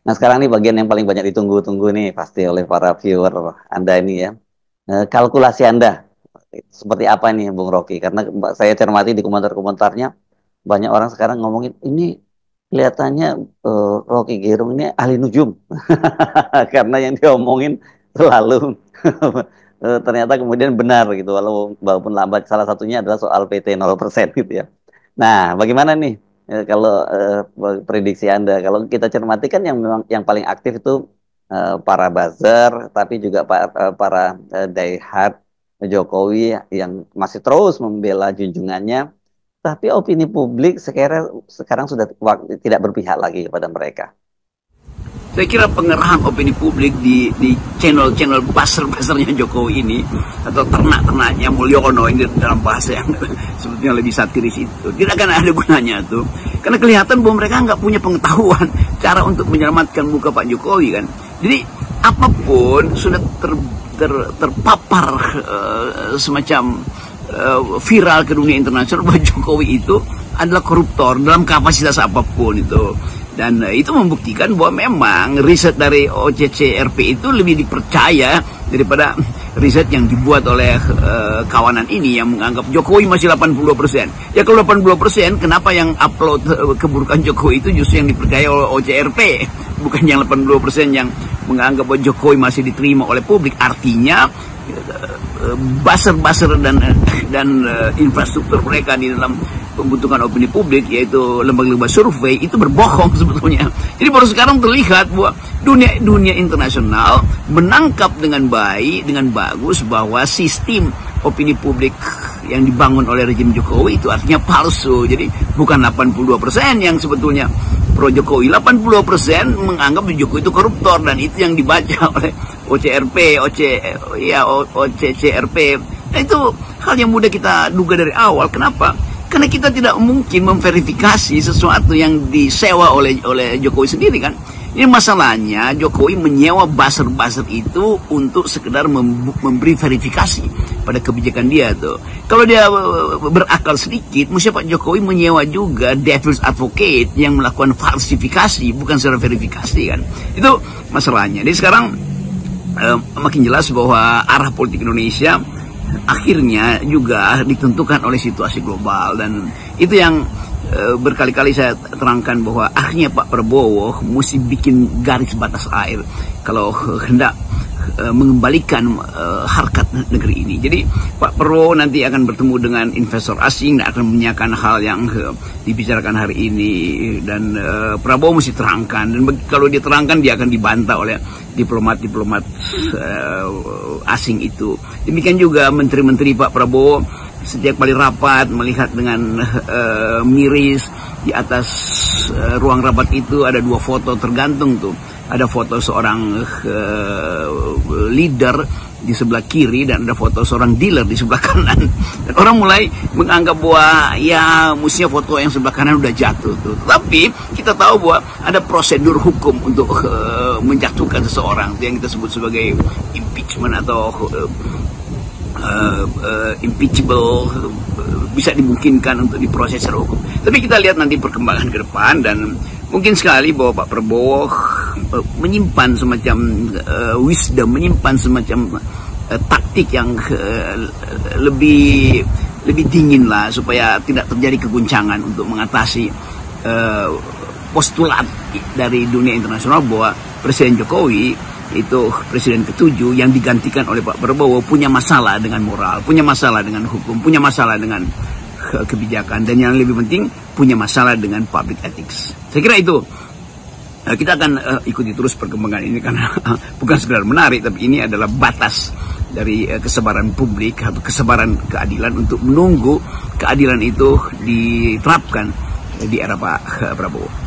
Nah, sekarang nih bagian yang paling banyak ditunggu-tunggu nih pasti oleh para viewer Anda ini ya. Kalkulasi Anda seperti apa nih Bung Rocky? Karena saya cermati di komentar-komentarnya banyak orang sekarang ngomongin ini kelihatannya Rocky Gerung ini ahli nujum karena yang diomongin selalu ternyata kemudian benar gitu walaupun lambat, salah satunya adalah soal PT 0% gitu ya. Nah, bagaimana nih kalau prediksi Anda? Kalau kita cermati kan yang memang yang paling aktif itu para buzzer, tapi juga para diehard Jokowi yang masih terus membela junjungannya. Tapi opini publik sekarang sudah tidak berpihak lagi kepada mereka. Saya kira pengerahan opini publik di channel-channel buzzer-buzzernya Jokowi ini, atau ternak-ternaknya Mulyono ini dalam bahasa yang sebetulnya lebih satiris itu, tidak akan ada gunanya tuh. Karena kelihatan bahwa mereka nggak punya pengetahuan cara untuk menyelamatkan muka Pak Jokowi kan. Jadi apapun sudah terpapar semacam viral ke dunia internasional bahwa Jokowi itu adalah koruptor dalam kapasitas apapun itu. Dan itu membuktikan bahwa memang riset dari OCCRP itu lebih dipercaya daripada riset yang dibuat oleh kawanan ini yang menganggap Jokowi masih 82%. Ya kalau 82%, kenapa yang upload keburukan Jokowi itu justru yang dipercaya oleh OCRP, bukan yang 82% yang menganggap bahwa Jokowi masih diterima oleh publik. Artinya buzzer-buzzer dan infrastruktur mereka di dalam pembentukan opini publik, yaitu lembaga-lembaga survei, itu berbohong sebetulnya. Jadi baru sekarang terlihat bahwa dunia internasional menangkap dengan baik, dengan bagus bahwa sistem opini publik yang dibangun oleh rejim Jokowi itu artinya palsu. Jadi bukan 82% yang sebetulnya pro Jokowi, 80% menganggap Jokowi itu koruptor, dan itu yang dibaca oleh OCCRP. Nah, itu hal yang mudah kita duga dari awal. Kenapa? Karena kita tidak mungkin memverifikasi sesuatu yang disewa oleh Jokowi sendiri kan. Ini masalahnya, Jokowi menyewa buzzer-buzzer itu untuk sekedar memberi verifikasi pada kebijakan dia tuh. Kalau dia berakal sedikit, mesti Pak Jokowi menyewa juga devil's advocate yang melakukan falsifikasi, bukan secara verifikasi kan. Itu masalahnya. Jadi sekarang makin jelas bahwa arah politik Indonesia akhirnya juga ditentukan oleh situasi global, dan itu yang berkali-kali saya terangkan bahwa akhirnya Pak Prabowo mesti bikin garis batas air kalau hendak mengembalikan harkat negeri ini. Jadi Pak Prabowo nanti akan bertemu dengan investor asing dan akan menanyakan hal yang dibicarakan hari ini, dan Prabowo mesti terangkan, dan kalau dia terangkan dia akan dibantah oleh diplomat-diplomat asing itu. Demikian juga menteri-menteri Pak Prabowo setiap kali rapat melihat dengan miris di atas ruang rapat itu ada dua foto tergantung tuh. Ada foto seorang leader di sebelah kiri dan ada foto seorang dealer di sebelah kanan. Dan orang mulai menganggap bahwa ya mestinya foto yang sebelah kanan udah jatuh tuh. Tapi kita tahu bahwa ada prosedur hukum untuk menjatuhkan seseorang, itu yang kita sebut sebagai impeachment atau impeachable, bisa dimungkinkan untuk diproses secara hukum. Tapi kita lihat nanti perkembangan ke depan, dan mungkin sekali bahwa Pak Prabowo menyimpan semacam wisdom, menyimpan semacam taktik yang lebih dingin lah, supaya tidak terjadi keguncangan untuk mengatasi postulat dari dunia internasional bahwa Presiden Jokowi itu presiden ke-7 yang digantikan oleh Pak Prabowo punya masalah dengan moral, punya masalah dengan hukum, punya masalah dengan kebijakan, dan yang lebih penting punya masalah dengan public ethics. Saya kira itu kita akan ikuti terus perkembangan ini, karena bukan sekedar menarik, tapi ini adalah batas dari kesabaran publik atau kesabaran keadilan untuk menunggu keadilan itu diterapkan di era Pak Prabowo.